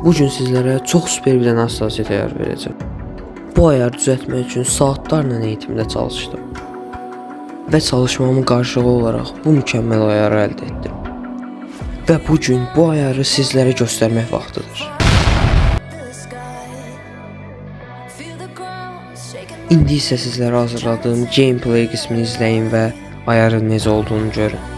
Bugün sizlərə çox super bir dənə hassasiyyət ayarı verəcəm. Bu ayarı düzəltmək üçün saatlarla eğitimdə çalışdım. Və çalışmamın qarşılığı olaraq bu mükəmməl ayarı əldə etdim. Və bugün bu ayarı sizlərə göstərmək vaxtıdır. İndi isə sizlərə hazırladığım gameplay qismini izləyin və ayarın necə olduğunu görün.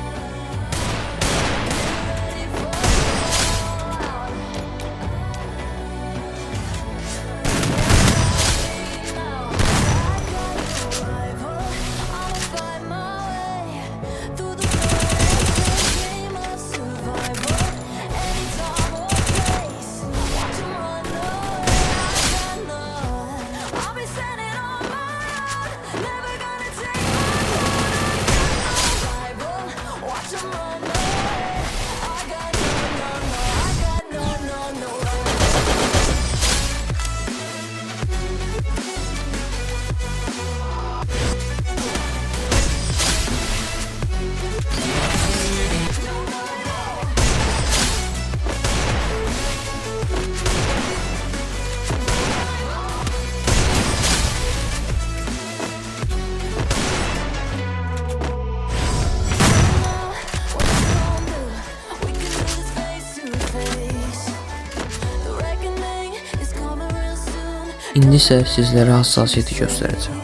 İndi isə sizlərə hassasiyyəti göstərəcəm.